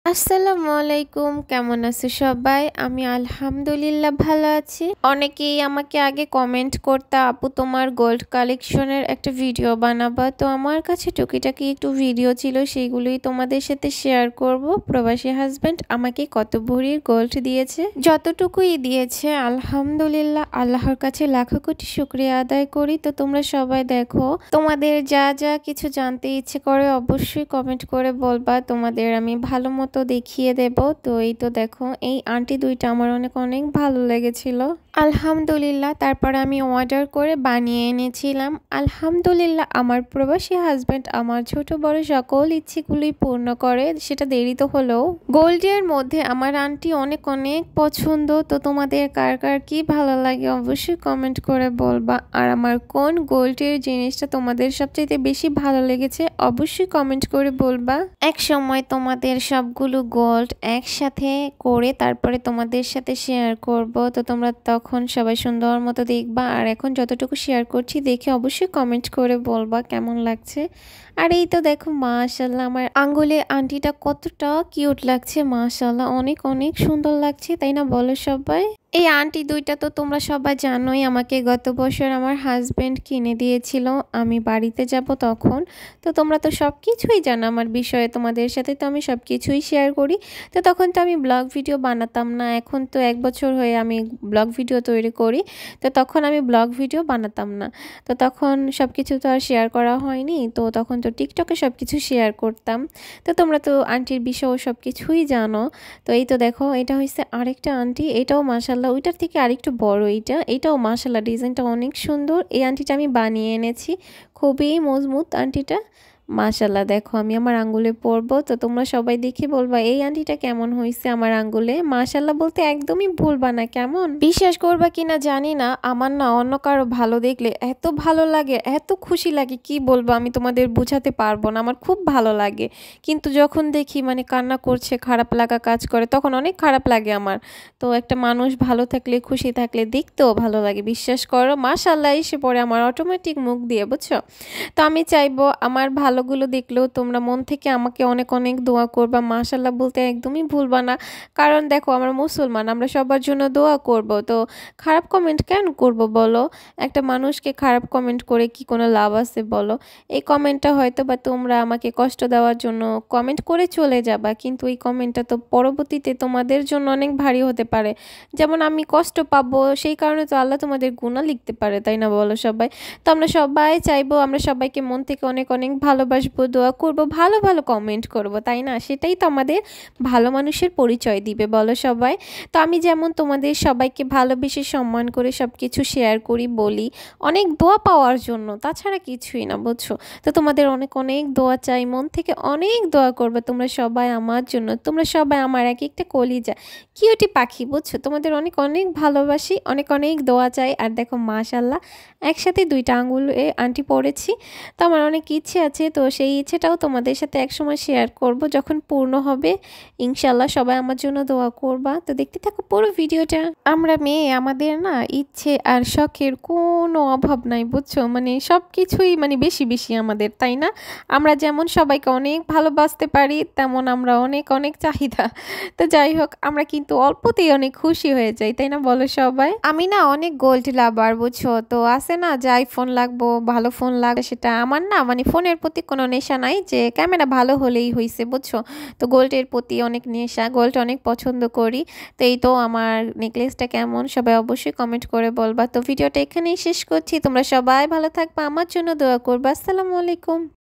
আসসালামু আলাইকুম, কেমন আছো সবাই? আমি আলহামদুলিল্লাহ ভালো আছি। অনেকেই আমাকে আগে কমেন্ট করতে, আপু তোমার গোল্ড কালেকশনের একটা ভিডিও বানাবা। তো আমার কাছে টুকিটাকি একটু ভিডিও ছিল, সেইগুলোই তোমাদের সাথে শেয়ার করব। প্রবাসী হাজবেন্ড আমাকে কত ভরির গোল্ড দিয়েছে, যতটুকুই দিয়েছে আলহামদুলিল্লাহ আল্লাহর কাছে লাখো কোটি শুকরিয়া আদায় করি। তো তোমরা সবাই দেখো, তোমাদের যা যা কিছু জানতে ইচ্ছে করে অবশ্যই কমেন্ট করে বলবা, তোমাদের আমি ভালো মতো দেখিয়ে দেব। তো এই তো দেখো, এই আন্টি দুইটা আমার অনেক অনেক ভালো লেগেছিল আলহামদুলিল্লাহ। তারপরে আমি অর্ডার করে বানিয়ে এনেছিলাম আলহামদুলিল্লাহ। আমার প্রবাসী হাজবেন্ড আমার ছোট বড় সকল ইচ্ছেগুলোই পূর্ণ করে, সেটা দেরি তো হলেও। গোল্ডের মধ্যে আমার আন্টি অনেক অনেক পছন্দ। তো তোমাদের কার কার কি ভালো লাগে অবশ্যই কমেন্ট করে বলবা। আর আমার কোন গোল্ডের জিনিসটা তোমাদের সবচেয়ে বেশি ভালো লেগেছে অবশ্যই কমেন্ট করে বলবা। এক সময় তোমাদের সবগুলো গোল্ড একসাথে করে তারপরে তোমাদের সাথে শেয়ার করব। তো তোমরা তখন সবাই সুন্দর মতো দেখবা। আর এখন যতটুকু শেয়ার করছি দেখে অবশ্যই কমেন্ট করে বলবা কেমন লাগছে। আর এই তো দেখো, মাশাআল্লাহ আমার আঙ্গুলে আন্টিটা কতটা কিউট লাগছে, মাশাআল্লাহ অনেক অনেক সুন্দর লাগছে, তাই না বলো সবাই? এই আন্টি দুইটা তো তোমরা সবাই জানোই, আমাকে গত বছর আমার হাজবেন্ড কিনে দিয়েছিল আমি বাড়িতে যাব তখন। তো তোমরা তো সব কিছুই জানো আমার বিষয়ে, তোমাদের সাথে তো আমি সব কিছুই শেয়ার করি। তো তখন তো আমি ব্লগ ভিডিও বানাতাম না, এখন তো 1 বছর হয়ে আমি ব্লগ ভিডিও তৈরি করি। তো তখন আমি ব্লগ ভিডিও বানাতাম না, তো তখন সব কিছু তো আর শেয়ার করা হয়নি। তো তখন তো টিকটকে সব কিছু শেয়ার করতাম। তো তোমরা তো আন্টির বিষয়েও সব কিছুই জানো। তো এই তো দেখো, এটা হচ্ছে আরেকটা আন্টি, এটাও মাশাআল্লাহ ওইটার থেকে আরেকটু বড়। এটাও মাশাআল্লাহ ডিজাইনটা অনেক সুন্দর। এই আন্টিটা আমি বানিয়ে এনেছি, খুবই মজবুত আন্টিটা মাশাআল্লাহ। দেখো আমি আমার আঙ্গুলে পরবো, তো তোমরা সবাই দেখে বলবা এই আন্টিটা কেমন হয়েছে আমার আঙ্গুলে। মাশাআল্লাহ বলতে একদমই ভুলবা না, কেমন বিশ্বাস করবা কিনা জানি না, আমার না অন্য কারো ভালো দেখলে এত ভালো লাগে, এত খুশি লাগে, কি বলবো আমি তোমাদের বুঝাতে পারবো না, আমার খুব ভালো লাগে। কিন্তু যখন দেখি মানে কান্না করছে, খারাপ লাগা কাজ করে, তখন অনেক খারাপ লাগে আমার। তো একটা মানুষ ভালো থাকলে খুশি থাকলে দেখতেও ভালো লাগে, বিশ্বাস করো মাশাআল্লাহ এসে পড়ে আমার অটোমেটিক মুখ দিয়ে, বুঝছো? তো আমি চাইবো আমার ভালোগুলো দেখলেও তোমরা মন থেকে আমাকে অনেক অনেক দোয়া করবা, মাশাআল্লাহ বলতে একদমই ভুলবা না। কারণ দেখো আমরা মুসলমান, আমরা সবার জন্য দোয়া করব। তো খারাপ কমেন্ট কেন করব বলো? একটা মানুষকে খারাপ কমেন্ট করে কি কোনো লাভ আছে বলো? এই কমেন্টটা হয়তো বা তোমরা আমাকে কষ্ট দেওয়ার জন্য কমেন্ট করে চলে যাবা, কিন্তু এই কমেন্টটা তো পরবর্তীতে তোমাদের জন্য অনেক ভারী হতে পারে। যেমন আমি কষ্ট পাবো, সেই কারণে তো আল্লাহ তোমাদের গুনাহ লিখতে পারে, তাই না বলো সবাই? তো আমরা সবাই চাইবো আমরা সবাইকে মন থেকে অনেক অনেক ভালোবাসবো, দোয়া করব, ভালো ভালো কমেন্ট করব, তাই না? সেটাই তো আমাদের ভালো মানুষের পরিচয় দিবে, বলো সবাই? তো আমি যেমন তোমাদের সবাইকে ভালোবেসে সম্মান করে সব কিছু শেয়ার করি, বলি অনেক দোয়া পাওয়ার জন্য, তাছাড়া কিছুই না, বুঝছো? তো তোমাদের অনেক অনেক দোয়া চাই, মন থেকে অনেক দোয়া করবে তোমরা সবাই আমার জন্য। তোমরা সবাই আমার এক একটা কলিজা কিউটি পাখি, বুঝছো? তোমাদের অনেক অনেক ভালোবাসি, অনেক অনেক দোয়া চাই। আর দেখো মাশাআল্লাহ একসাথে দুইটা আঙ্গুল আন্টি পড়েছি। তো আমার অনেক ইচ্ছে আছে, তো সেই ইচ্ছেটাও তোমাদের সাথে একসময় শেয়ার করব যখন পূর্ণ হবে ইনশাল্লাহ। সবাই আমার জন্য দোয়া করবা। তো দেখতে থাকো পুরো ভিডিওটা। আমরা মেয়ে, আমাদের না ইচ্ছে আর শখের কোনো অভাব নাই, বুঝছো? মানে সব কিছুই মানে বেশি বেশি আমাদের, তাই না? আমরা যেমন সবাইকে অনেক ভালোবাসতে পারি, তেমন আমরা অনেক অনেক চাহিদা। তো যাই হোক, আমরা কিন্তু অল্পতেই অনেক খুশি হয়ে যাই, তাই না বলো সবাই? আমি না অনেক গোল্ড লাভার, বুঝছো? তো আছে না যে আইফোন লাগবো, ভালো ফোন লাগবে, সেটা আমার না মানে ফোনের প্রতি কোনো নেশা নাই, যে ক্যামেরা ভালো হলেই হয়েছে, বুঝছো? তো গোল্ডের প্রতি অনেক নেশা, গোল্ড অনেক পছন্দ করি। তো এই তো আমার নেকলেসটা কেমন সবাই অবশ্যই কমেন্ট করে বলবা। তো ভিডিওটা এখানেই শেষ করছি, তোমরা সবাই ভালো থাকবা, আমার জন্য দোয়া করবা। আসসালামু আলাইকুম।